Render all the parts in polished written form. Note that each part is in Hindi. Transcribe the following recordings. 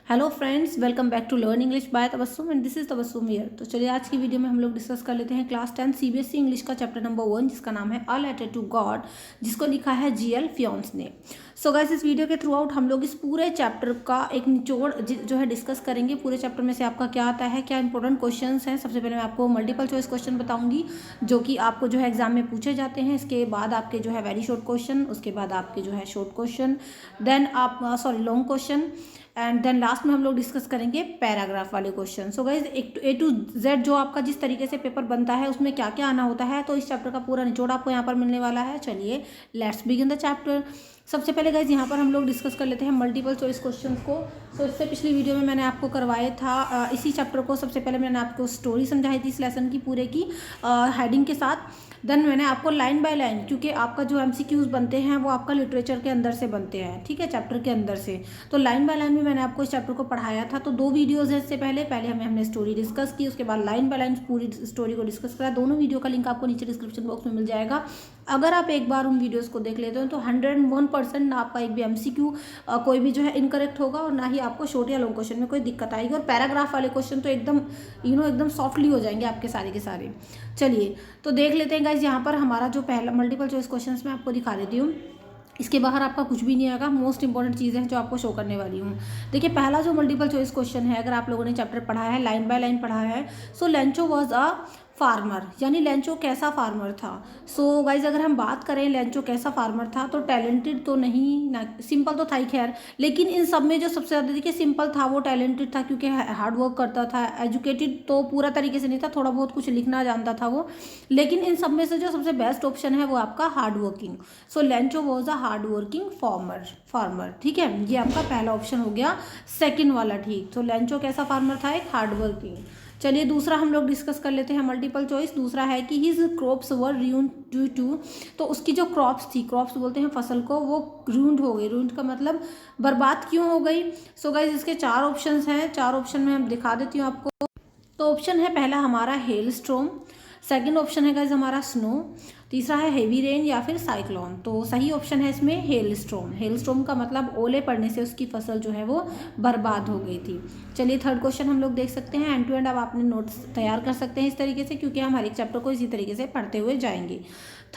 Hello friends, welcome back to learn English by Tabassum and this is Tabassum here. तो चलिए आज की वीडियो में हम लोग डिस्कस कर लेते हैं क्लास 10 सीबीएसई इंग्लिश का चैप्टर नंबर 1 जिसका नाम है अ लेटर टू गॉड, जिसको लिखा है जीएल फियोंस ने। सो गाइस, इस वीडियो के थ्रू आउट हम लोग इस पूरे चैप्टर का एक निचोड़ जो है डिस्कस करेंगे। पूरे चैप्टर में से आपका क्या आता है, क्या इंपॉर्टेंट क्वेश्चन हैं। सबसे पहले मैं आपको मल्टीपल चॉइस क्वेश्चन बताऊंगी जो कि आपको जो है एग्जाम में पूछे जाते हैं। इसके बाद आपके जो है वेरी शॉर्ट क्वेश्चन, उसके बाद आपके जो है शॉर्ट क्वेश्चन, देन आप long question, and then last में हम लोग डिस्कस करेंगे पैराग्राफ वाले question. So guys, A to Z जो आपका जिस तरीके से पेपर बनता है उसमें क्या क्या आना होता है, तो इस चैप्टर का पूरा निचोड़ आपको यहाँ पर मिलने वाला है। चलिए लेट्स बिगिन द चैप्टर। सबसे पहले गाइज यहाँ पर हम लोग डिस्कस कर लेते हैं मल्टीपल चॉइस क्वेश्चन को। तो इससे पिछली वीडियो में मैंने आपको करवाया था इसी चैप्टर को। सबसे पहले मैंने आपको स्टोरी समझाई थी इस लेसन की पूरे की हेडिंग के साथ। देन मैंने आपको लाइन बाय लाइन, क्योंकि आपका जो एमसीक्यूज बनते हैं वो आपका लिटरेचर के अंदर से बनते हैं, ठीक है, चैप्टर के अंदर से। तो लाइन बाय लाइन भी मैंने आपको इस चैप्टर को पढ़ाया था। तो 2 वीडियोज़ है इससे पहले हमने स्टोरी डिस्कस की, उसके बाद लाइन बाय लाइन पूरी स्टोरी को डिस्कस करा। दोनों वीडियो का लिंक आपको नीचे डिस्क्रिप्शन बॉक्स में मिल जाएगा। अगर आप एक बार उन वीडियोज़ को देख लेते हो तो 101% ना आपका एक भी एमसीक्यू कोई भी जो है इनकरेक्ट होगा, और ना ही आपको शॉर्ट या लॉन्ग क्वेश्चन में कोई दिक्कत आएगी। और पैराग्राफ वाले क्वेश्चन तो एकदम एकदम सॉफ्टली हो जाएंगे आपके सारे के सारे। चलिए तो देख लेते हैं गाइज, यहाँ पर हमारा जो पहला मल्टीपल चॉइस क्वेश्चन मैं आपको दिखा देती हूँ। इसके बाहर आपका कुछ भी नहीं आएगा। मोस्ट इंपॉर्टेंट चीज़ें हैं जो आपको शो करने वाली हूँ। देखिए पहला जो मल्टीपल चॉइस क्वेश्चन है, अगर आप लोगों ने चैप्टर पढ़ा है, लाइन बाय लाइन पढ़ा है। So Lencho was a farmer, यानी लेंचो कैसा फार्मर था। सो गाइज, अगर हम बात करें लेंचो कैसा फार्मर था, तो टैलेंटेड तो नहीं ना, सिंपल तो था ही खैर, लेकिन इन सब में जो सबसे ज़्यादा देखिए सिंपल था वो टैलेंटेड था, क्योंकि हार्ड वर्क करता था। एजुकेटेड तो पूरा तरीके से नहीं था, थोड़ा बहुत कुछ लिखना जानता था वो, लेकिन इन सब में से जो सबसे बेस्ट ऑप्शन है वो आपका hard working. So Lencho was a hard working farmer, ठीक है, ये आपका पहला ऑप्शन हो गया। सेकंड वाला ठीक, तो लेंचो कैसा फार्मर था, एक हार्ड वर्किंग। चलिए दूसरा हम लोग डिस्कस कर लेते हैं मल्टीपल चॉइस। दूसरा है कि his crops were ruined due to, तो उसकी जो क्रॉप्स थी, क्रॉप्स बोलते हैं फसल को, वो रूइंड हो गई। रूइंड का मतलब बर्बाद क्यों हो गई। सो गाइज, इसके 4 ऑप्शंस हैं। 4 ऑप्शन में हम दिखा देती हूँ आपको। तो ऑप्शन है पहला हमारा हेल स्टॉर्म, सेकेंड ऑप्शन है गाइज हमारा स्नो, तीसरा है हेवी रेन या फिर साइक्लोन। तो सही ऑप्शन है इसमें हेल स्टॉर्म। हेल स्टॉर्म का मतलब ओले पड़ने से उसकी फसल जो है वो बर्बाद हो गई थी। चलिए थर्ड क्वेश्चन हम लोग देख सकते हैं। एंड टू एंड अब आपने नोट्स तैयार कर सकते हैं इस तरीके से, क्योंकि हम हर एक चैप्टर को इसी तरीके से पढ़ते हुए जाएंगे।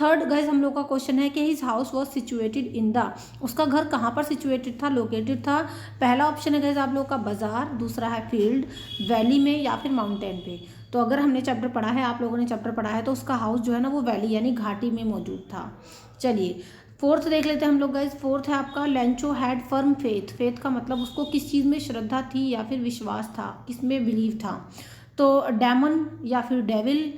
थर्ड गाइज हम लोग का क्वेश्चन है कि his house was situated in the, उसका घर कहाँ पर सिचुएटेड था, लोकेटेड था। पहला ऑप्शन है गाइज आप लोग का बाजार, दूसरा है फील्ड, वैली में या फिर माउंटेन पे। तो अगर हमने चैप्टर पढ़ा है, आप लोगों ने चैप्टर पढ़ा है, तो उसका हाउस जो है ना वो वैली यानी घाटी में मौजूद था। चलिए फोर्थ देख लेते हैं हम लोग गाइज। फोर्थ है आपका Lencho had firm faith. Faith का मतलब उसको किस चीज़ में श्रद्धा थी या फिर विश्वास था, किस में बिलीव था। तो डेमन या फिर डेविल,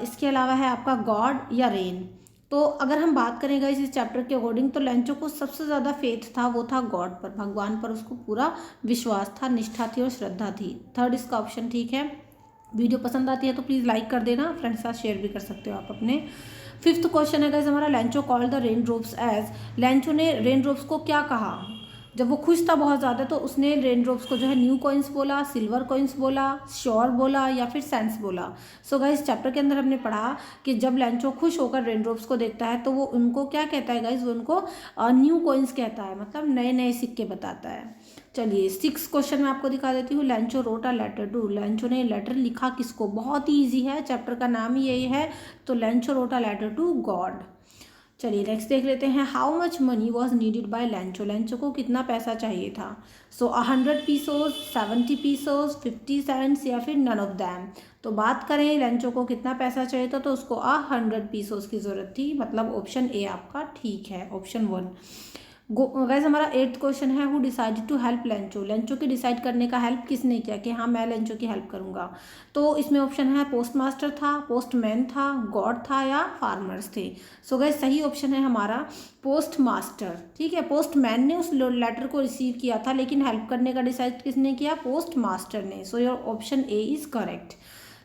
इसके अलावा है आपका गॉड या रेन। तो अगर हम बात करें गाइस इस चैप्टर के अकॉर्डिंग, तो लेंचो को सबसे ज़्यादा फेथ था, वो था गॉड पर, भगवान पर उसको पूरा विश्वास था, निष्ठा थी और श्रद्धा थी। थर्ड इसका ऑप्शन ठीक है। वीडियो पसंद आती है तो प्लीज़ लाइक कर देना, फ्रेंड्स के साथ शेयर भी कर सकते हो आप अपने। फिफ्थ क्वेश्चन है गाइस हमारा, Lencho called the rain drops as, Lencho ने रेन ड्रॉप्स को क्या कहा। जब वो खुश था बहुत ज़्यादा, तो उसने रेन ड्रॉप्स को जो है न्यू कॉइन्स बोला, सिल्वर कॉइन्स बोला, श्योर बोला या फिर सेंस बोला। सो गाइस चैप्टर के अंदर हमने पढ़ा कि जब लेंचो खुश होकर रेन ड्रॉप्स को देखता है तो वो उनको क्या कहता है गाइस, वो उनको न्यू कॉइन्स कहता है, मतलब नए नए सिक्के बताता है। चलिए 6 क्वेश्चन मैं आपको दिखा देती हूँ। Lencho wrote a letter to, Lencho ने लेटर लिखा किसको, बहुत ही ईजी है, चैप्टर का नाम ही यही है। तो Lencho wrote a letter to God. चलिए नेक्स्ट देख लेते हैं। How much money was needed by Lencho, Lencho को कितना पैसा चाहिए था। सो 100 पीसोज, 70 पीसोज, 50 सेंट्स या फिर नन ऑफ दैम। तो बात करें लेंचो को कितना पैसा चाहिए था, तो उसको 100 पीसोज की जरूरत थी, मतलब ऑप्शन ए आपका ठीक है, ऑप्शन 1। गाइस हमारा 8th क्वेश्चन है, who decided to help Lencho, Lencho के डिसाइड करने का हेल्प किसने किया कि हाँ मैं लेंचो की हेल्प करूंगा। तो इसमें ऑप्शन है पोस्ट मास्टर था, पोस्टमैन था, गॉड था या फार्मर्स थे। सो गाइस सही ऑप्शन है हमारा पोस्ट मास्टर, ठीक है। पोस्टमैन ने उस लेटर को रिसीव किया था, लेकिन हेल्प करने का डिसाइड किसने किया, पोस्ट मास्टर ने। सो your option A is correct.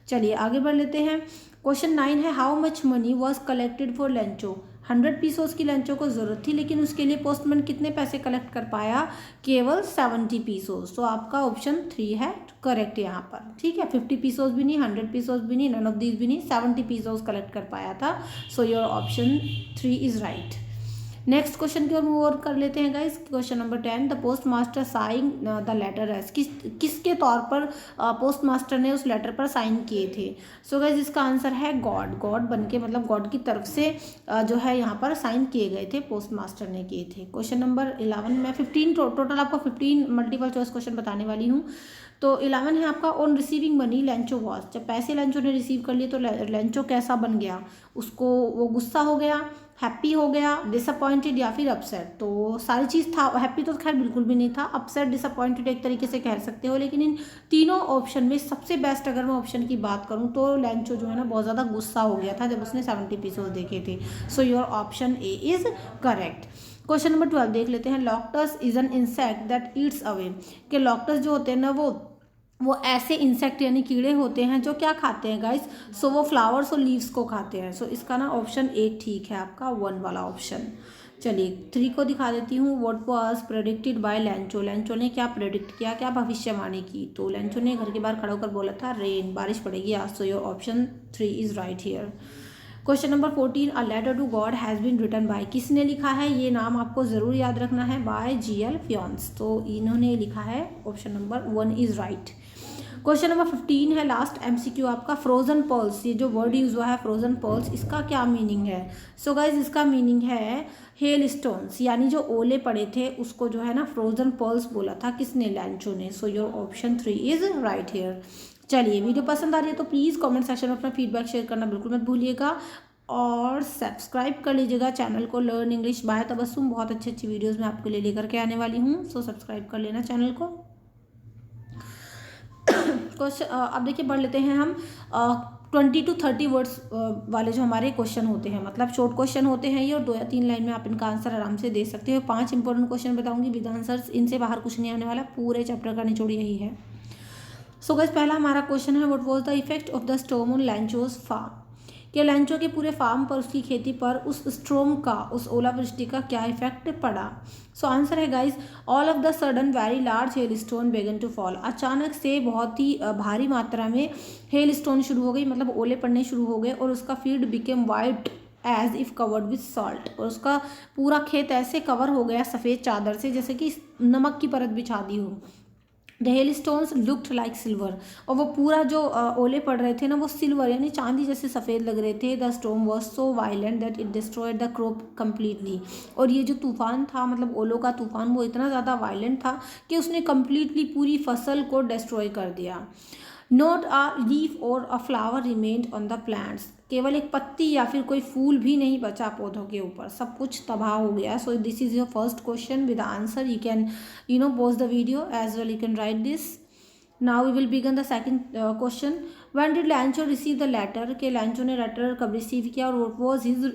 चलिए आगे बढ़ लेते हैं। क्वेश्चन 9 है, how much money was collected for Lencho, 100 pesos की लेंचो को ज़रूरत थी, लेकिन उसके लिए पोस्टमैन कितने पैसे कलेक्ट कर पाया, केवल 70 पीसोज। तो आपका ऑप्शन 3 है करेक्ट यहाँ पर, ठीक है। 50 पीसोज भी नहीं, 100 पीसोज भी नहीं, नन ऑफ दीज भी नहीं, 70 पीसोज कलेक्ट कर पाया था। So your option 3 is right. Next question की ओर मूव ऑन कर लेते हैं guys. Question number 10, the post master sign the letter as, किसके तौर पर पोस्ट मास्टर ने उस लेटर पर साइन किए थे। सो गाइस इसका आंसर है गॉड। गॉड बन के मतलब गॉड की तरफ से जो है यहाँ पर साइन किए गए थे, पोस्ट मास्टर ने किए थे। क्वेश्चन नंबर 11 में 15 टोटल आपको 15 मल्टीपल चॉइस क्वेश्चन बताने वाली हूँ। तो 11 है आपका, on receiving money Lencho was, जब पैसे लेंचो ने रिसीव कर लिए तो लेंचो कैसा बन गया, उसको वो गुस्सा हो गया, हैप्पी हो गया, डिसअपॉइंटेड या फिर अपसेट। तो सारी चीज़ था, हैप्पी तो खैर बिल्कुल भी नहीं था, अपसेट डिसअपॉइंटेड एक तरीके से कह सकते हो, लेकिन इन तीनों ऑप्शन में सबसे बेस्ट अगर मैं ऑप्शन की बात करूँ तो लेंचो जो है ना बहुत ज़्यादा गुस्सा हो गया था जब उसने 70 पीसेस देखे थे। So your option A is correct. Question number 12 देख लेते हैं। Locusts is an insect that eats away, कि लॉक्टस जो होते हैं ना वो ऐसे इंसेक्ट यानी कीड़े होते हैं जो क्या खाते हैं गाइस, सो वो फ्लावर्स और लीव्स को खाते हैं। सो इसका ना ऑप्शन एक ठीक है आपका, 1 वाला ऑप्शन। चलिए 3 को दिखा देती हूँ। What was predicted by Lencho, Lencho ने क्या प्रेडिक्ट किया, क्या भविष्यवाणी की। तो लेंचो ने घर के बाहर खड़ा होकर बोला था रेन, बारिश पड़ेगी आज। So your option 3 is right here. Question number 14, a letter to God has been written by, किसने लिखा है, ये नाम आपको ज़रूर याद रखना है, बाय GL फ्योन्स। तो इन्होंने लिखा है, option number 1 is right. Question number 15 है लास्ट MCQ आपका, फ्रोजन पर्ल्स, ये जो वर्ड यूज हुआ है फ्रोजन पर्ल्स, इसका क्या मीनिंग है। सो गाइज इसका मीनिंग है हेल स्टोन्स, यानी जो ओले पड़े थे उसको जो है ना फ्रोजन पर्ल्स बोला था, किसने, लेंचो ने। सो your option 3 is right here. चलिए वीडियो पसंद आ रही है तो प्लीज़ कमेंट सेक्शन में अपना फीडबैक शेयर करना बिल्कुल मत भूलिएगा, और सब्सक्राइब कर लीजिएगा चैनल को, लर्न इंग्लिश बाय तबस्सुम। बहुत अच्छी अच्छी वीडियोस मैं आपके लिए लेकर के आने वाली हूँ, सो सब्सक्राइब कर लेना चैनल को। क्वेश्चन अब देखिए बढ़ लेते हैं हम 20 to 30 वर्ड्स वाले जो हमारे क्वेश्चन होते हैं, मतलब शॉर्ट क्वेश्चन होते हैं ये, और 2 या 3 लाइन में आप इनका आंसर आराम से दे सकते हो। 5 इंपॉर्टेंट क्वेश्चन बताऊंगी विद आंसर्स, इनसे बाहर कुछ नहीं आने वाला, पूरे चैप्टर का निचोड़ यही है। सो गाइस पहला हमारा क्वेश्चन है, what was the effect of the storm on Lencho's farm, कि लेंचो के पूरे फार्म पर, उसकी खेती पर उस स्ट्रोम का, उस ओलावृष्टि का क्या इफेक्ट पड़ा। सो आंसर है guys, all of the sudden very large hail stone बेगन टू फॉल, अचानक से बहुत ही भारी मात्रा में हेल स्टोन शुरू हो गई, मतलब ओले पड़ने शुरू हो गए, और उसका field became white as if covered with salt, और उसका पूरा खेत ऐसे कवर हो गया सफ़ेद चादर से जैसे कि नमक की परत बिछा दी हो। The hail stones looked like silver, और वो पूरा जो ओले पड़ रहे थे ना वो सिल्वर यानी चांदी जैसे सफ़ेद लग रहे थे। The storm was so violent that it destroyed the crop completely, और ये जो तूफान था मतलब ओलों का तूफान वो इतना ज़्यादा वायलेंट था कि उसने कम्प्लीटली पूरी फसल को डिस्ट्रॉय कर दिया। नॉट अ लीफ और अ flower remained on the plants, केवल एक पत्ती या फिर कोई फूल भी नहीं बचा पौधों के ऊपर, सब कुछ तबाह हो गया। So this is your first question with answer, you can pause the video as well, you can write this. Now we will begin the second question. When did Lancho receive the letter, के Lancho ने लेटर कब रिसीव किया, और what was his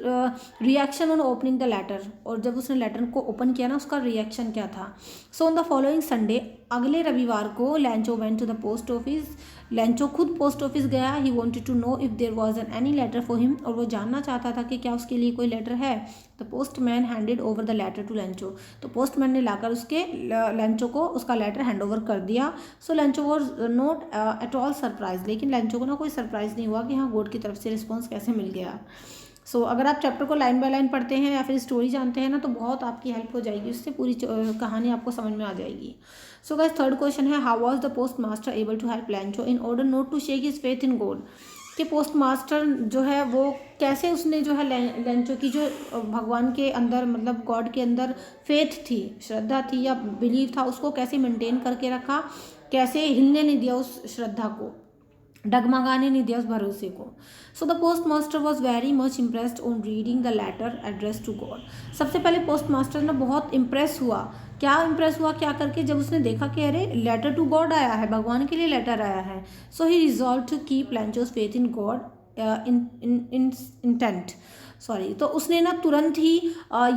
reaction on opening the letter, और जब उसने लेटर को ओपन किया ना उसका रिएक्शन क्या था। So on the following Sunday, अगले रविवार को Lancho went to the post office, Lencho खुद पोस्ट ऑफिस गया। He wanted to know if there was an any letter for him, और वो जानना चाहता था कि क्या उसके लिए कोई लेटर है। The postman handed over the letter to Lencho, तो पोस्टमैन ने लाकर उसके लेंचो को उसका लेटर हैंड ओवर कर दिया। So Lencho was not at all surprise, लेकिन लेंचो को ना कोई सरप्राइज नहीं हुआ कि हाँ गॉड की तरफ से रिस्पॉन्स कैसे मिल गया। सो अगर आप चैप्टर को लाइन बाय लाइन पढ़ते हैं या फिर स्टोरी जानते हैं ना तो बहुत आपकी हेल्प हो जाएगी, उससे पूरी कहानी आपको समझ में आ जाएगी। सो गाइस थर्ड क्वेश्चन है, how was the post master able to help Lencho in order not to shake his faith in God, कि पोस्ट मास्टर जो है वो कैसे उसने जो है लेंचो की जो भगवान के अंदर मतलब गॉड के अंदर फेथ थी, श्रद्धा थी या बिलीव था, उसको कैसे मेंटेन करके रखा, कैसे हिलने नहीं दिया उस श्रद्धा को, डगमगाने नहीं दिया उस भरोसे को। So the post master was very much impressed on reading the letter address to God, सबसे पहले पोस्ट मास्टर ना बहुत इम्प्रेस हुआ, क्या इम्प्रेस हुआ क्या करके, जब उसने देखा कि अरे लेटर टू गॉड आया है, भगवान के लिए लेटर आया है। So he resolve to keep Lencho's faith in God intent sorry, तो उसने ना तुरंत ही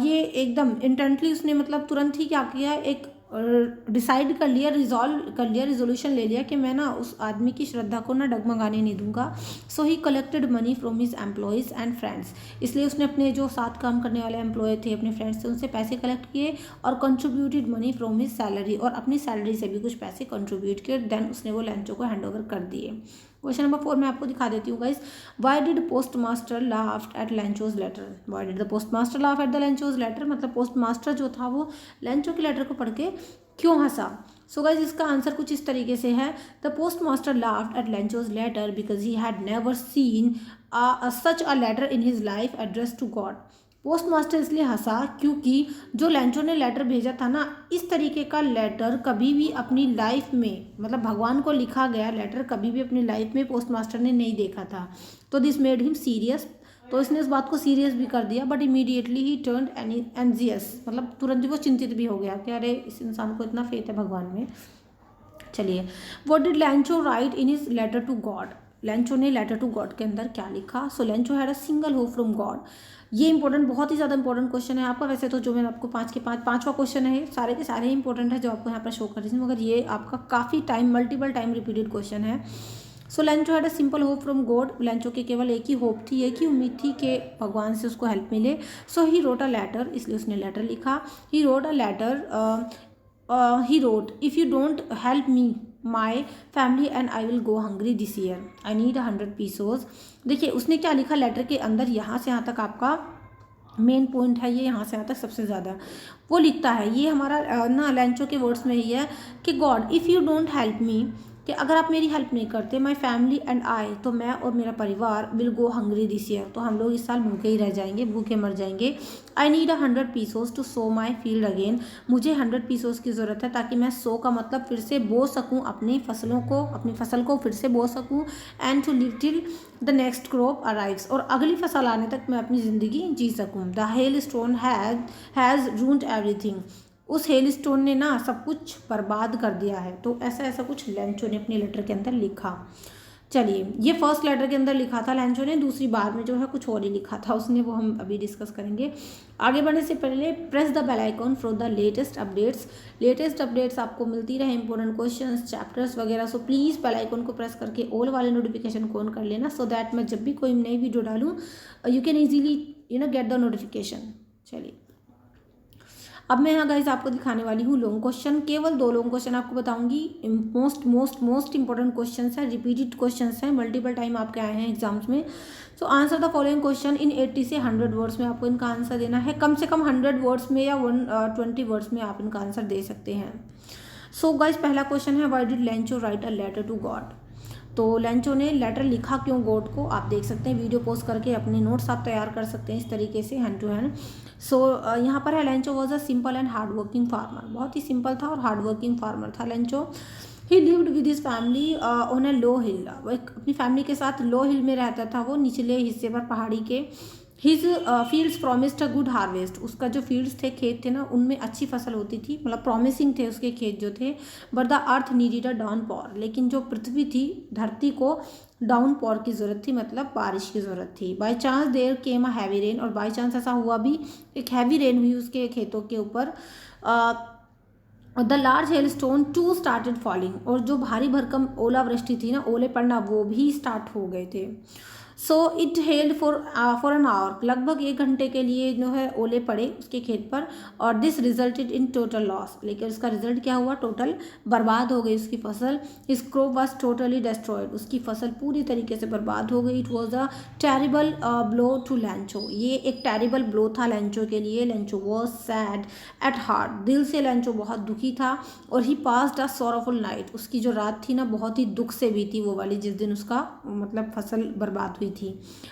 ये एकदम इंटेंटली उसने मतलब तुरंत ही क्या किया, एक डिसाइड कर लिया, रिजॉल्व कर लिया, रिजोल्यूशन ले लिया कि मैं ना उस आदमी की श्रद्धा को ना डगमगाने नहीं दूंगा। So he collected money from his employees and friends, इसलिए उसने अपने जो साथ काम करने वाले एम्प्लॉय थे, अपने फ्रेंड्स थे, उनसे पैसे कलेक्ट किए और contributed money from his salary, और अपनी सैलरी से भी कुछ पैसे कंट्रीब्यूट किए, देन उसने वो लेंचो को हैंड ओवर कर दिए। क्वेश्चन नंबर 4 मैं आपको दिखा देती हूँ guys. Why did post master laughed at Lencho's letter? Why did the post master laugh at the Lencho's letter, मतलब पोस्ट मास्टर जो था वो लेंचो के लेटर को पढ़ के क्यों हंसा? सो गाइज इसका आंसर कुछ इस तरीके से है। The post master laughed at Lencho's letter because he had never seen such a letter in his life address to God. Post master इसलिए हंसा क्योंकि जो लेंचो ने लेटर भेजा था ना, इस तरीके का लेटर कभी भी अपनी लाइफ में, मतलब भगवान को लिखा गया लेटर कभी भी अपनी लाइफ में पोस्ट मास्टर ने नहीं देखा था। तो दिस मेड हिम सीरियस, तो इसने इस बात को सीरियस भी कर दिया। But immediately he turned anxious, मतलब तुरंत ही वो चिंतित भी हो गया कि अरे इस इंसान को इतना फेथ है भगवान में। चलिए, what did Lencho write in his letter to God? Lencho ने लेटर टू गॉड के अंदर क्या लिखा? So Lencho had a single hope from God. ये इंपॉर्टेंट, बहुत ही ज़्यादा इंपॉर्टेंट क्वेश्चन है आपका। वैसे तो जो मैंने आपको 5 के 5 पाँचवा क्वेश्चन है, सारे के सारे इंपॉर्टेंट है जो आपको यहाँ पर शो कर रही थी, मगर ये आपका काफ़ी time, multiple time repeated question है। So Lencho had a simple hope from God. Lencho की केवल एक ही होप थी, एक ही उम्मीद थी कि भगवान से उसको हेल्प मिले। सो ही रोट अ लेटर, इसलिए उसने लेटर लिखा। He wrote a letter, he wrote, if you don't help me my family and I will go hungry this year, I need 100 pesos. देखिए उसने क्या लिखा लेटर के अंदर, यहाँ से यहाँ तक आपका मेन पॉइंट है, ये यहाँ से यहाँ तक सबसे ज़्यादा वो लिखता है। ये हमारा ना लेंचो के वर्ड्स में ही है कि God if you don't help मी, कि अगर आप मेरी हेल्प नहीं करते, माई फैमिली एंड आई, तो मैं और मेरा परिवार will go hungry this year, तो हम लोग इस साल भूखे ही रह जाएंगे, भूखे मर जाएंगे। I need 100 pesos to sow my field again, मुझे 100 पीसोज की ज़रूरत है ताकि मैं सो का मतलब फिर से बो सकूँ, अपनी फसलों को, अपनी फसल को फिर से बो सकूँ। And to live till the next crop arrives, और अगली फसल आने तक मैं अपनी ज़िंदगी जी सकूँ। The hailstone has ruined everything, उस हेल स्टोन ने ना सब कुछ बर्बाद कर दिया है। तो ऐसा ऐसा कुछ लेंचो ने अपने लेटर के अंदर लिखा। चलिए, ये फर्स्ट लेटर के अंदर लिखा था लेंचो ने, दूसरी बार में जो है कुछ और ही लिखा था उसने, वो हम अभी डिस्कस करेंगे। आगे बढ़ने से पहले press the bell icon for the latest updates. Latest updates आपको मिलती रहे, इंपॉर्टेंट क्वेश्चंस, चैप्टर्स वगैरह। सो प्लीज़ बेल आइकॉन को प्रेस करके ऑल वाले नोटिफिकेशन को ऑन कर लेना, सो दैट मैं जब भी कोई नई वीडियो डालूँ you can easily get the notification. चलिए, अब मैं यहाँ गाइस आपको दिखाने वाली हूँ लॉन्ग क्वेश्चन, केवल 2 लॉन्ग क्वेश्चन आपको बताऊंगी। मोस्ट इंपॉर्टेंट क्वेश्चन है, रिपीटेड क्वेश्चन हैं, मल्टीपल टाइम आपके आए हैं एग्जाम्स में। So answer the following question in 80 से 100 वर्ड्स में आपको इनका आंसर देना है। कम से कम 100 वर्ड्स में या 120 वर्ड्स में आप इनका आंसर दे सकते हैं। सो गाइस पहला क्वेश्चन है, why did Lencho write a letter to God? तो लेंचो ने लेटर लिखा क्यों गॉड को? आप देख सकते हैं, वीडियो पोस्ट करके अपने नोट्स आप तैयार कर सकते हैं इस तरीके से, हैंड टू हैंड। सो यहाँ पर है, Lencho was a simple and hard working farmer, बहुत ही सिंपल था और हार्ड वर्किंग फार्मर था Lencho. He lived with his family on a low hill, वो अपनी फैमिली के साथ लो हिल में रहता था, वो निचले हिस्से पर पहाड़ी के। His fields promised a good harvest, उसका जो फील्ड्स थे, खेत थे ना, उनमें अच्छी फसल होती थी, मतलब प्रॉमिसिंग थे उसके खेत जो थे। But the earth needed a downpour, लेकिन जो पृथ्वी थी, धरती को डाउन पॉर की ज़रूरत थी, मतलब बारिश की ज़रूरत थी। By chance there came a heavy rain, और बाई चांस ऐसा हुआ भी, एक हैवी रेन हुई उसके खेतों के ऊपर। The large hail stone to started falling, और जो भारी भरकम ओलावृष्टि थी ना, ओले पड़ना, वो भी स्टार्ट हो गए थे। So it held for an hour, लगभग 1 घंटे के लिए जो है ओले पड़े उसके खेत पर। और this resulted in total loss, लेकिन उसका रिजल्ट क्या हुआ? टोटल बर्बाद हो गई उसकी फसल। His crop was totally destroyed, उसकी फसल पूरी तरीके से बर्बाद हो गई। It was a terrible blow to Lencho, ये एक टेरिबल ब्लो था लेंचो के लिए। Lencho was sad at heart, दिल से लेंचो बहुत दुखी था। और he passed a sorrowful night, उसकी जो रात थी ना, बहुत ही दुख से बीती वो वाली, जिस दिन उसका मतलब फसल बर्बाद हुई थी।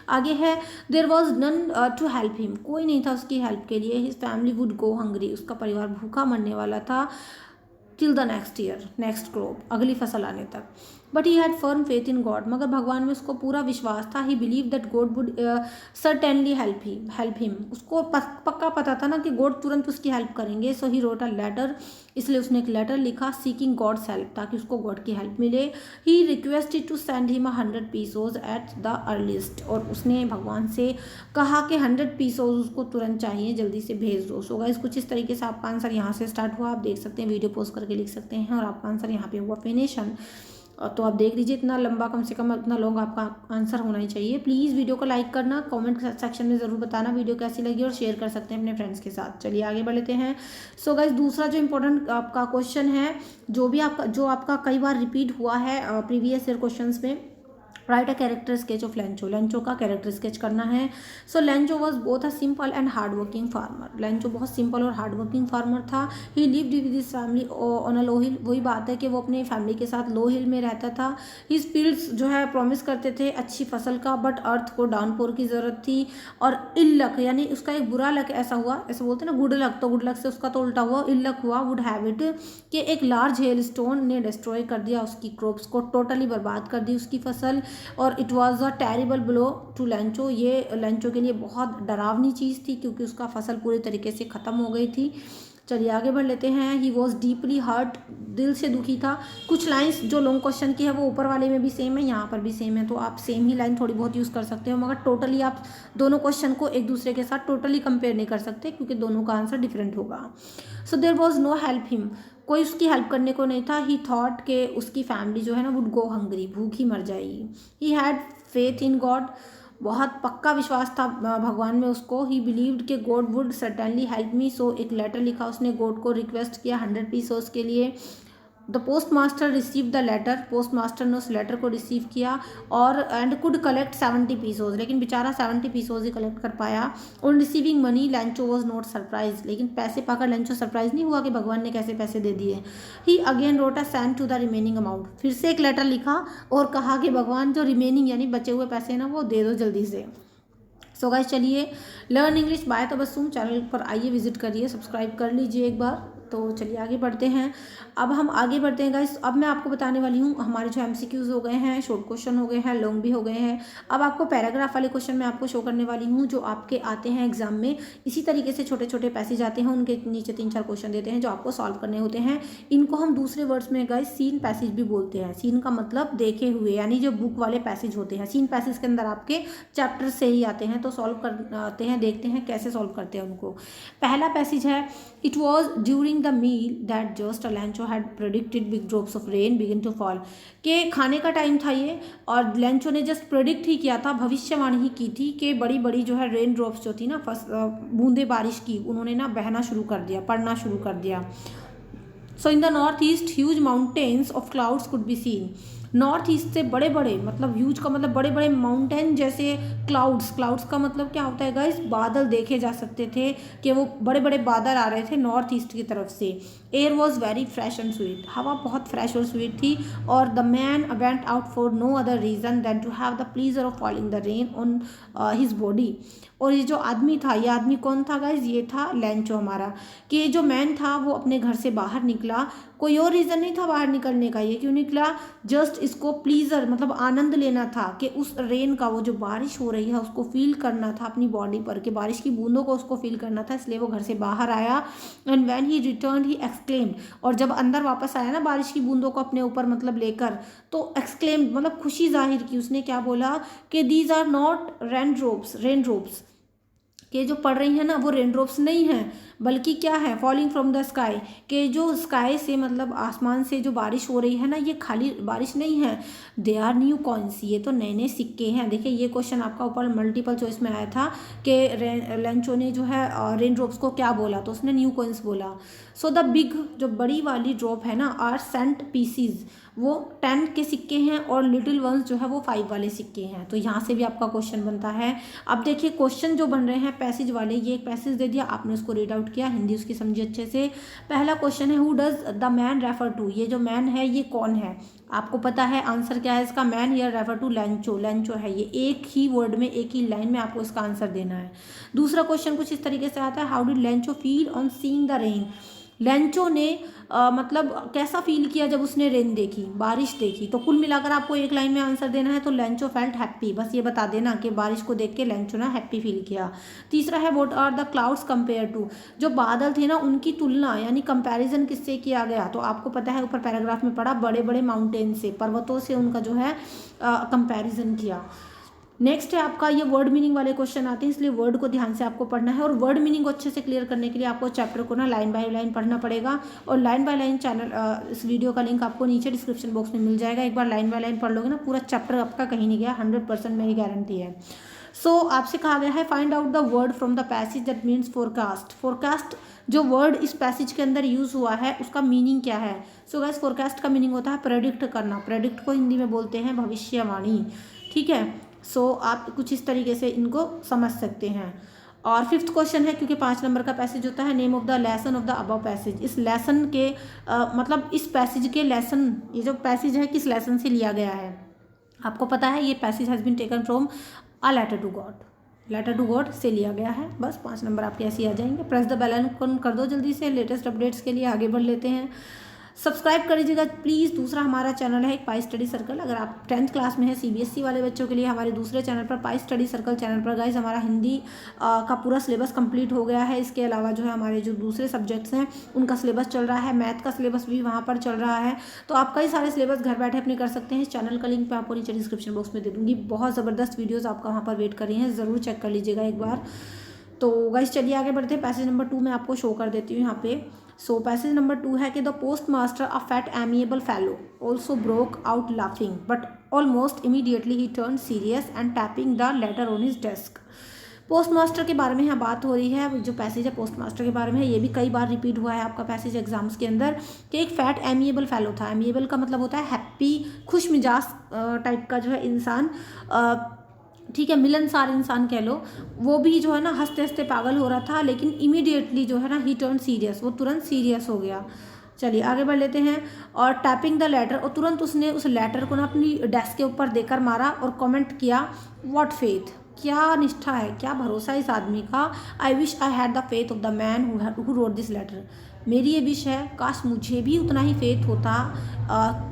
आगे है, there was none to help him, कोई नहीं था उसकी हेल्प के लिए। His family would go hungry, उसका परिवार भूखा मरने वाला था। Till the next year, next crop, अगली फसल आने तक। But he had firm faith in God, मगर भगवान में उसको पूरा विश्वास था। He believe that God would certainly help him, उसको पक्का पता था ना कि गॉड तुरंत उसकी हेल्प करेंगे। सो ही रोट अ लेटर, इसलिए उसने एक लेटर लिखा, सीकिंग गॉड्स हेल्प, ताकि उसको गॉड की हेल्प मिले। He requested to send him 100 pesos at the earliest, और उसने भगवान से कहा कि 100 पीसोज उसको तुरंत चाहिए, जल्दी से भेज दो। सो गाइस कुछ इस तरीके से आपका आंसर यहाँ से स्टार्ट हुआ, आप देख सकते हैं, वीडियो पोस्ट करके लिख सकते हैं, और आपका आंसर यहाँ पे हुआ फिनिशन। तो आप देख लीजिए, इतना लंबा, कम से कम इतना लॉन्ग आपका आंसर होना ही चाहिए। प्लीज़ वीडियो को लाइक करना, कमेंट सेक्शन में ज़रूर बताना वीडियो कैसी लगी, और शेयर कर सकते हैं अपने फ्रेंड्स के साथ। चलिए आगे बढ़ते हैं। सो गाइस दूसरा जो इम्पोर्टेंट आपका क्वेश्चन है, जो आपका कई बार रिपीट हुआ है प्रीवियस ईयर क्वेश्चंस में, write a character sketch of Lencho, Lencho का कैरेक्टर स्केच करना है। So Lencho was both a simple and hard working farmer, Lencho बहुत सिंपल और हार्ड वर्किंग फार्मर था। He lived with his family on a low hill, वही बात है कि वो अपनी फैमिली के साथ लो हिल में रहता था। हिज फील्ड्स जो है प्रॉमिस करते थे अच्छी फसल का, बट अर्थ को डाउनपोर की ज़रूरत थी। और इल लक यानी उसका एक बुरा लक ऐसा हुआ, ऐसे बोलते हैं ना गुड लक, तो गुड लक से उसका तो उल्टा हुआ, इल लक हुआ वुड हैव इट कि एक लार्ज हेल स्टोन ने डिस्ट्रॉय कर दिया उसकी क्रॉप्स को, टोटली बर्बाद कर दी उसकी फसल। और it was a terrible blow to Lencho, ये लेंचो के लिए बहुत डरावनी चीज़ थी क्योंकि उसका फसल पूरी तरीके से ख़त्म हो गई थी। चलिए आगे बढ़ लेते हैं। ही वॉज डीपली हर्ट, दिल से दुखी था। कुछ लाइंस जो लॉन्ग क्वेश्चन की है वो ऊपर वाले में भी सेम है, यहाँ पर भी सेम है, तो आप सेम ही लाइन थोड़ी बहुत यूज़ कर सकते हो, मगर टोटली आप दोनों क्वेश्चन को एक दूसरे के साथ टोटली कंपेयर नहीं कर सकते क्योंकि दोनों का आंसर डिफरेंट होगा। So there was no help him, कोई उसकी हेल्प करने को नहीं था। ही थॉट के उसकी फैमिली जो है ना वुड गो हंग्री, भूखी मर जाएगी। He had faith in God, बहुत पक्का विश्वास था भगवान में उसको। ही बिलीव्ड कि God would certainly help me, so एक लेटर लिखा उसने गॉड को, रिक्वेस्ट किया 100 पीसोस के लिए। The post master receive the letter, post master ने उस लेटर को रिसीव किया और एंड कुड कलेक्ट 70 पीसोज, लेकिन बेचारा 70 पीसोज ही कलेक्ट कर पाया। On receiving money Lencho was not surprise, लेकिन पैसे पाकर लेंचो सरप्राइज नहीं हुआ कि भगवान ने कैसे पैसे दे दिए। He again wrote a send to the remaining amount, फिर से एक लेटर लिखा और कहा कि भगवान जो रिमेनिंग यानी बचे हुए पैसे हैं ना वो दे दो जल्दी से। सो गाइस चलिए learn English by Tabassum channel पर आइए, विजिट करिए, सब्सक्राइब कर लीजिए एक बार। तो चलिए आगे बढ़ते हैं। अब हम आगे बढ़ते हैं गाइस, अब मैं आपको बताने वाली हूँ हमारे जो एमसीक्यूज हो गए हैं, शॉर्ट क्वेश्चन हो गए हैं, लॉन्ग भी हो गए हैं। अब आपको पैराग्राफ वाले क्वेश्चन मैं आपको शो करने वाली हूँ जो आपके आते हैं एग्जाम में। इसी तरीके से छोटे छोटे पैसेज आते हैं, उनके नीचे 3-4 क्वेश्चन देते हैं जो आपको सॉल्व करने होते हैं। इनको हम दूसरे वर्ड्स में गाइस सीन पैसेज भी बोलते हैं। सीन का मतलब देखे हुए, यानी जो बुक वाले पैसेज होते हैं। सीन पैसेज के अंदर आपके चैप्टर से ही आते हैं, तो सॉल्व कर आते हैं, देखते हैं कैसे सॉल्व करते हैं उनको। पहला पैसेज है, it was during the meal that just Lencho had predicted big drops of rain begin to fall, के खाने का टाइम था ये और लेंचो ने जस्ट प्रेडिक्ट ही किया था, भविष्यवाणी ही की थी कि बड़ी बड़ी जो है रेन ड्रॉप्स जो थी ना, बूंदे बारिश की, उन्होंने ना बहना शुरू कर दिया, पड़ना शुरू कर दिया। So in the north east huge mountains of clouds could be seen, north east से बड़े बड़े, मतलब ह्यूज का मतलब बड़े बड़े माउंटेन जैसे क्लाउड्स, क्लाउड्स का मतलब क्या होता है गाइस, बादल देखे जा सकते थे कि वो बड़े बड़े बादल आ रहे थे नॉर्थ ईस्ट की तरफ से। Air was very fresh and sweet, हवा बहुत फ्रेश और स्वीट थी। और the man went out for no other reason than to have the pleasure of falling the rain on his body. और ये जो आदमी था, ये आदमी कौन था गाइज, ये था लेंचो हमारा, कि ये जो मैन था वो अपने घर से बाहर निकला, कोई और रीज़न नहीं था बाहर निकलने का। ये क्यों निकला, जस्ट इसको प्लीजर मतलब आनंद लेना था कि उस रेन का, वो जो बारिश हो रही है उसको फील करना था अपनी बॉडी पर, कि बारिश की बूंदों को उसको फील करना था, इसलिए वो घर से बाहर आया। And when he return he exclaimed, और जब अंदर वापस आया ना बारिश की बूंदों को अपने ऊपर मतलब लेकर, तो एक्सक्लेम्ड मतलब खुशी जाहिर की उसने, क्या बोला कि these are not rain drops, rain drops के जो पड़ रही हैं ना वो रेन ड्रॉप्स नहीं हैं, बल्कि क्या है, फॉलिंग फ्रॉम द स्काई, के जो स्काई से मतलब आसमान से जो बारिश हो रही है ना, ये खाली बारिश नहीं है, दे आर न्यू कॉइन्स, ये तो नए नए सिक्के हैं। देखिए ये क्वेश्चन आपका ऊपर मल्टीपल चॉइस में आया था कि लेंचो ने जो है रेन ड्रॉप्स को क्या बोला, तो उसने न्यू कॉइन्स बोला। सो द बिग, जो बड़ी वाली ड्रॉप है ना, आर सेंट पीसीज, वो 10 के सिक्के हैं, और लिटिल वंस जो है वो 5 वाले सिक्के हैं। तो यहाँ से भी आपका क्वेश्चन बनता है। अब देखिए क्वेश्चन जो बन रहे हैं पैसेज वाले, ये एक पैसेज दे दिया, आपने उसको रीड आउट किया, हिंदी उसकी समझी अच्छे से। पहला क्वेश्चन है, who does the man refer to, ये जो मैन है ये कौन है, आपको पता है आंसर क्या है इसका, man here refer to Lencho, Lencho है ये, एक ही वर्ड में एक ही लाइन में आपको इसका आंसर देना है। दूसरा क्वेश्चन कुछ इस तरीके से आता है, how did Lencho feel on seeing the rain, Lencho ने मतलब कैसा फील किया जब उसने रेन देखी, बारिश देखी। तो कुल मिलाकर आपको एक लाइन में आंसर देना है, तो लेंचो फेल्ट हैप्पी, बस ये बता देना कि बारिश को देख के लेंचो ना हैप्पी फील किया। तीसरा है, what are the clouds compare to, जो बादल थे ना उनकी तुलना यानी कंपैरिजन किससे किया गया, तो आपको पता है ऊपर पैराग्राफ में पढ़ा, बड़े बड़े माउंटेन से, पर्वतों से उनका जो है कंपैरिजन किया। नेक्स्ट है आपका, ये वर्ड मीनिंग वाले क्वेश्चन आते हैं, इसलिए वर्ड को ध्यान से आपको पढ़ना है, और वर्ड मीनिंग को अच्छे से क्लियर करने के लिए आपको चैप्टर को ना लाइन बाय लाइन पढ़ना पड़ेगा। और लाइन बाय लाइन चैनल, इस वीडियो का लिंक आपको नीचे डिस्क्रिप्शन बॉक्स में मिल जाएगा, एक बार लाइन बाय लाइन पढ़ लोगे ना पूरा चैप्टर आपका कहीं नहीं गया, 100% मेरी गारंटी है। सो आपसे कहा गया है find out the word from the passage that means forecast. Forecast जो वर्ड इस पैसेज के अंदर यूज हुआ है उसका मीनिंग क्या है? सो गाइस फोरकास्ट का मीनिंग होता है प्रेडिक्ट करना। प्रेडिक्ट को हिंदी में बोलते हैं भविष्यवाणी, ठीक है। सो आप कुछ इस तरीके से इनको समझ सकते हैं। और फिफ्थ क्वेश्चन है, क्योंकि 5 नंबर का पैसेज होता है, name of the lesson of the above passage. इस लेसन के मतलब इस पैसेज के लेसन, ये जो पैसेज है किस लेसन से लिया गया है? आपको पता है ये passage has been taken from a letter to God. Letter to God से लिया गया है। बस 5 नंबर आपके ऐसे ही आ जाएंगे। प्रेस द बेल आइकन कर दो जल्दी से। लेटेस्ट अपडेट्स के लिए आगे बढ़ लेते हैं। सब्सक्राइब कर लीजिएगा प्लीज़। दूसरा हमारा चैनल है एक पाई स्टडी सर्कल। अगर आप 10th क्लास में हैं, सीबीएसई वाले बच्चों के लिए हमारे दूसरे चैनल पर पाई स्टडी सर्कल चैनल पर गाइज हमारा हिंदी का पूरा सिलेबस कंप्लीट हो गया है। इसके अलावा जो है हमारे जो दूसरे सब्जेक्ट्स हैं उनका सिलेबस चल रहा है। मैथ का सिलेबस भी वहाँ पर चल रहा है। तो आप कई सारे सिलेबस घर बैठे अपने कर सकते हैं। इस चैनल का लिंक मैं आपको नीचे डिस्क्रिप्शन बॉक्स में दे दूँगी। बहुत ज़बरदस्त वीडियोज़ आपका वहाँ पर वेट कर रही हैं, ज़रूर चेक कर लीजिएगा एक बार। तो गाइस चलिए आगे बढ़ते हैं। पैसेज नंबर 2 मैं आपको शो कर देती हूँ यहाँ पे। सो पैसेज नंबर 2 है कि the post master a fat amiable fellow also broke out laughing but almost immediately he turn serious and tapping the later on his desk. Post master के बारे में यहाँ बात हो रही है। जो पैसेज है पोस्ट मास्टर के बारे में है, ये भी कई बार रिपीट हुआ है आपका पैसेज एग्जाम्स के अंदर कि एक फैट एमिएबल फेलो था। एमिएबल का मतलब होता है हैप्पी, खुश मिजाज टाइप का जो है इंसान, ठीक है, मिलनसार इंसान कह लो। वो भी जो है ना हंसते हंसते पागल हो रहा था, लेकिन इमीडिएटली जो है ना ही टर्न सीरियस, वो तुरंत सीरियस हो गया। चलिए आगे बढ़ लेते हैं। और टैपिंग द लेटर, और तुरंत उसने उस लेटर को ना अपनी डेस्क के ऊपर देकर मारा और कमेंट किया व्हाट फेथ, क्या निष्ठा है, क्या भरोसा इस आदमी का। I wish I had the faith of the man who wrote this letter. मेरी ये विश है काश मुझे भी उतना ही फेथ होता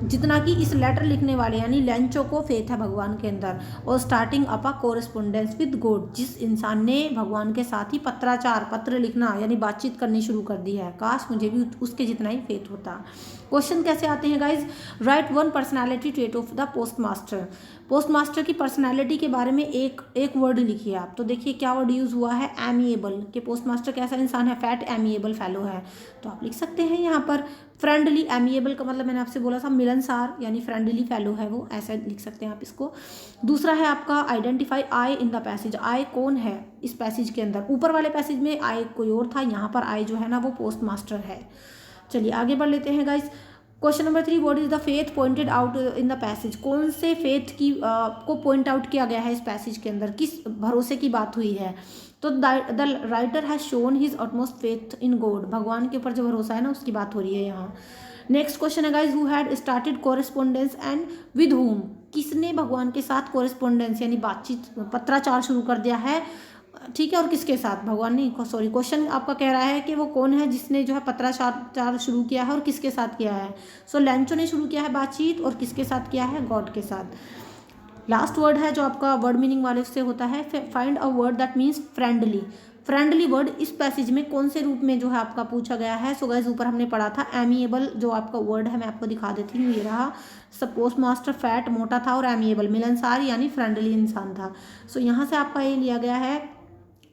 जितना कि इस लेटर लिखने वाले यानी लेंचो को फेथ है भगवान के अंदर। और starting up a correspondence with God, जिस इंसान ने भगवान के साथ ही पत्राचार, पत्र लिखना यानी बातचीत करनी शुरू कर दी है, काश मुझे भी उसके जितना ही फेथ होता। क्वेश्चन कैसे आते हैं guys? Right one personality trait of the post master. Post master की पर्सनैलिटी के बारे में एक वर्ड लिखिए आप। तो देखिए क्या वर्ड यूज़ हुआ है? एमिएबल। कि पोस्ट मास्टर कैसा इंसान है? फैट एमिएबल फेलो है। तो आप लिख सकते हैं यहाँ पर फ्रेंडली। एमिएबल का मतलब मैंने आपसे बोला था मिलनसार, यानी फ्रेंडली फेलो है वो, ऐसा लिख सकते हैं आप इसको। दूसरा है आपका identify I in the passage. I कौन है इस पैसेज के अंदर? ऊपर वाले पैसेज में आई कोई और था, यहाँ पर आई जो है ना वो पोस्ट मास्टर है। चलिए आगे बढ़ लेते हैं guys. Question number 3, what is the faith pointed out in the passage. कौन से फेथ की को पॉइंट आउट किया गया है इस पैसेज के अंदर, किस भरोसे की बात हुई है? तो the writer has shown his utmost faith in God. भगवान के ऊपर जो भरोसा है ना उसकी बात हो रही है यहाँ। नेक्स्ट क्वेश्चन है guys, who had started correspondence and with whom. किसने भगवान के साथ कोरेस्पोंडेंस यानी बातचीत, पत्राचार शुरू कर दिया है, ठीक है, और किसके साथ? भगवान नहीं, सॉरी, क्वेश्चन आपका कह रहा है कि वो कौन है जिसने जो है पत्राचार शुरू किया है और किसके साथ किया है। सो लेंचो ने शुरू किया है बातचीत, और किसके साथ किया है? गॉड के साथ। लास्ट वर्ड है जो आपका वर्ड मीनिंग वाले से होता है, find a word that means friendly. Friendly word इस पैसेज में कौन से रूप में जो है आपका पूछा गया है? सो गाइस ऊपर हमने पढ़ा था एमिएबल, जो आपका वर्ड है मैं आपको दिखा देती हूँ, ये रहा। पोस्ट मास्टर फैट मोटा था और एमिएबल मिलनसार यानी फ्रेंडली इंसान था। सो यहाँ से आपका ये लिया गया है।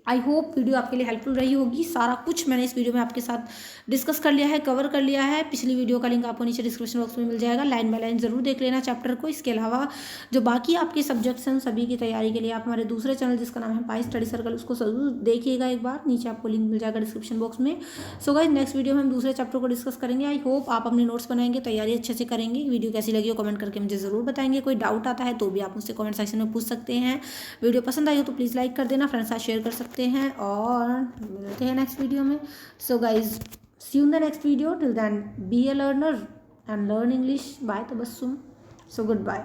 आई होप वीडियो आपके लिए हेल्पफुल रही होगी। सारा कुछ मैंने इस वीडियो में आपके साथ डिस्कस कर लिया है, कवर कर लिया है। पिछली वीडियो का लिंक आपको नीचे डिस्क्रिप्शन बॉक्स में मिल जाएगा। लाइन बाय लाइन जरूर देख लेना चैप्टर को। इसके अलावा जो बाकी आपके सब्जेक्ट्स हैं उन सभी की तैयारी के लिए आप हमारे दूसरे चैनल जिसका नाम है पाई स्टडी सर्कल, उसको जरूर देखिएगा एक बार। नीचे आपको लिंक मिल जाएगा डिस्क्रिप्शन बॉक्स में। सो गाइस नेक्स्ट वीडियो में हम दूसरे चैप्टर को डिस्कस करेंगे। आई होप आप अपने नोट्स बनाएंगे, तैयारी अच्छे से करेंगे। वीडियो कैसी लगी हो कमेंट करके मुझे ज़रूर बताएंगे। कोई डाउट आता है तो भी आप मुझसे कमेंट सेक्शन में पूछ सकते हैं। वीडियो पसंद आई हो तो प्लीज़ लाइक कर देना, फ्रेंड्स साथ शेयर कर सकते हैं, और मिलते हैं नेक्स्ट वीडियो में। So guys see you in the next video. Till then be a learner and learn English by Tabassum. So good bye.